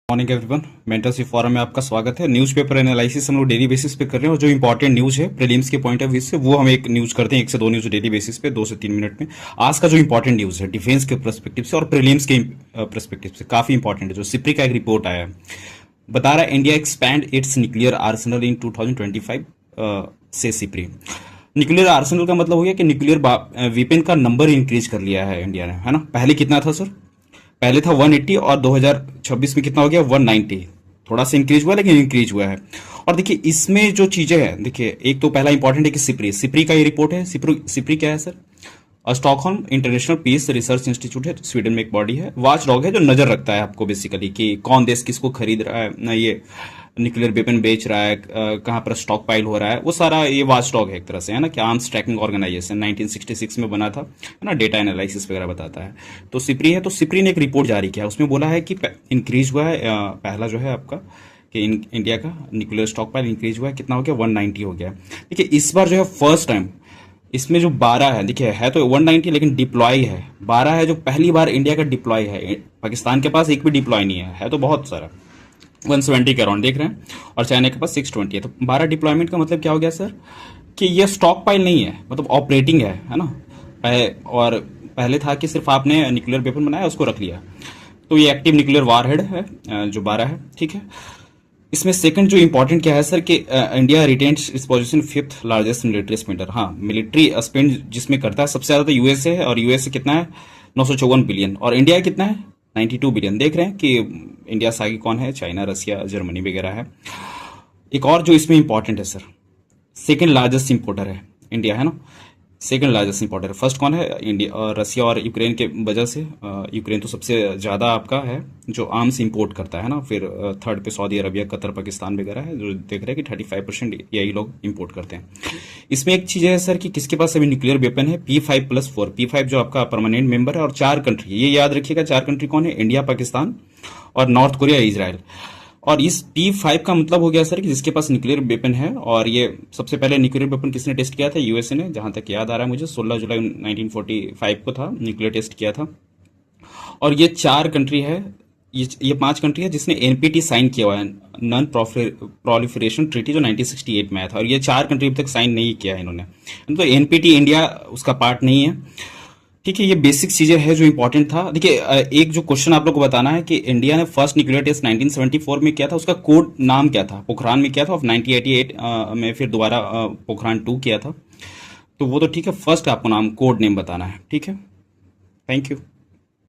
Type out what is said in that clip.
Morning everyone, mental सी forum में आपका स्वागत है। न्यूज़पेपर एनालिसिस हम लोग डेली बेसिस पे कर रहे हैं और जो इंपॉर्टेंट न्यूज़ है प्रीलिम्स के पॉइंट ऑफ व्यू से वो हम एक न्यूज़ करते हैं, 1 से 2 न्यूज़ डेली बेसिस पे 2 से 3 मिनट में। आज का जो इंपॉर्टेंट न्यूज़ है डिफेंस के पर्सपेक्टिव से और प्रीलिम्स के पर्सपेक्टिव से काफ़ी इंपॉर्टेंट है। जो सिप्री का एक रिपोर्ट आया है, बता रहा है India expand its nuclear arsenal in 2025 से सिप्री। न्यूक्लियर आर्सेनल का मतलब हो गया कि न्यूक्लियर वेपन का नंबर इंक्रीज कर लिया है इंडिया ने, है ना। पहले कितना था सर? पहले था 180 और 2026 में कितना हो गया? 190। थोड़ा सा इंक्रीज हुआ लेकिन इंक्रीज हुआ है। और देखिए इसमें जो चीजें हैं, देखिए एक तो पहला इंपॉर्टेंट है कि सिप्री का ये रिपोर्ट है। सिप्री क्या है sir? Stockholm international peace research institute है, स्वीडन में एक बॉडी है, वॉच डॉग है जो नजर रखता है आपको बेसिकली कि कौन देश किसको खरीद रहा है ना, ये न्यूक्लियर वेपन बेच रहा है, कहाँ पर स्टॉक पाइल हो रहा है, वो सारा ये वॉच डॉग है एक तरह से, है ना। कि आर्म्स ट्रैकिंग ऑर्गेनाइजेशन 1966 में बना था, है ना। डेटा एनालिसिस वगैरह बताता है। तो सिप्री है, तो सिप्री ने एक रिपोर्ट जारी किया, उसमें बोला है कि इंक्रीज हुआ है। पहला जो है आपका कि इंडिया का न्यूक्लियर स्टॉक पाइल इंक्रीज हुआ है, कितना हो गया? 190 हो गया। देखिए इस बार जो है फर्स्ट टाइम इसमें जो 12 है, देखिए है तो 190 लेकिन डिप्लॉय है 12 है, जो पहली बार इंडिया का डिप्लॉय है। पाकिस्तान के पास एक भी डिप्लॉय नहीं है तो बहुत सारा 170 के अराउंड देख रहे हैं, और चाइना के पास 620 है। तो 12 डिप्लॉयमेंट का मतलब क्या हो गया सर? कि ये स्टॉक पाइल नहीं है, मतलब ऑपरेटिंग है ना। और पहले था कि सिर्फ आपने न्यूक्लियर वेपन बनाया उसको रख लिया, तो ये एक्टिव न्यूक्लियर वारहेड है जो 12 है, ठीक है। इसमें सेकंड जो इंपॉर्टेंट क्या है सर कि India retains its position 5th largest military spender. हाँ, मिलिट्री स्पेंड जिसमें करता है सबसे ज्यादा तो यूएसए है, और यूएसए कितना है? 954 बिलियन, और इंडिया कितना है? 92 बिलियन। देख रहे हैं कि इंडिया से आगे कौन है? चाइना, रसिया, जर्मनी वगैरह है। एक और जो इसमें इंपॉर्टेंट है सर, सेकेंड लार्जेस्ट इंपोर्टर है इंडिया, है ना। Second largest importer. फर्स्ट कौन है? इंडिया और रसिया और यूक्रेन के वजह से। यूक्रेन तो सबसे ज़्यादा आपका है जो आर्म्स इंपोर्ट करता है ना। फिर थर्ड पे सऊदी अरबिया, कतर, पाकिस्तान वगैरह है, जो देख रहे हैं कि 35% यही लोग इंपोर्ट करते हैं। इसमें एक चीज़ है सर कि किसके पास अभी न्यूक्लियर वेपन है? P5+4। P5 जो आपका परमानेंट मेंबर है, और 4 कंट्री, ये याद रखिएगा 4 कंट्री कौन है? इंडिया, पाकिस्तान और नॉर्थ कोरिया, इजराइल। और इस P5 का मतलब हो गया सर कि जिसके पास न्यूक्लियर वेपन है। और ये सबसे पहले न्यूक्लियर वेपन किसने टेस्ट किया था? यूएसए ने, जहां तक याद आ रहा है मुझे 16 जुलाई 1945 को था न्यूक्लियर टेस्ट किया था। और ये 4 कंट्री है, ये 5 कंट्री है जिसने एनपीटी साइन किया हुआ है, नॉन प्रोलिफरेशन ट्रीटी, जो 1968 में आया था। और ये 4 कंट्री अभी तक साइन नहीं किया है इन्होंने, तो एनपीटी इंडिया उसका पार्ट नहीं है, ठीक है। ये बेसिक चीजें है जो इंपॉर्टेंट था। देखिए एक जो क्वेश्चन आप लोग को बताना है कि इंडिया ने फर्स्ट न्यूक्लियर टेस्ट 1974 में किया था, उसका कोड नाम क्या था? पोखरान में किया था, और 1988 में फिर दोबारा पोखरान 2 किया था। तो वो तो ठीक है, फर्स्ट आपको नाम कोड नेम बताना है, ठीक है। Thank you.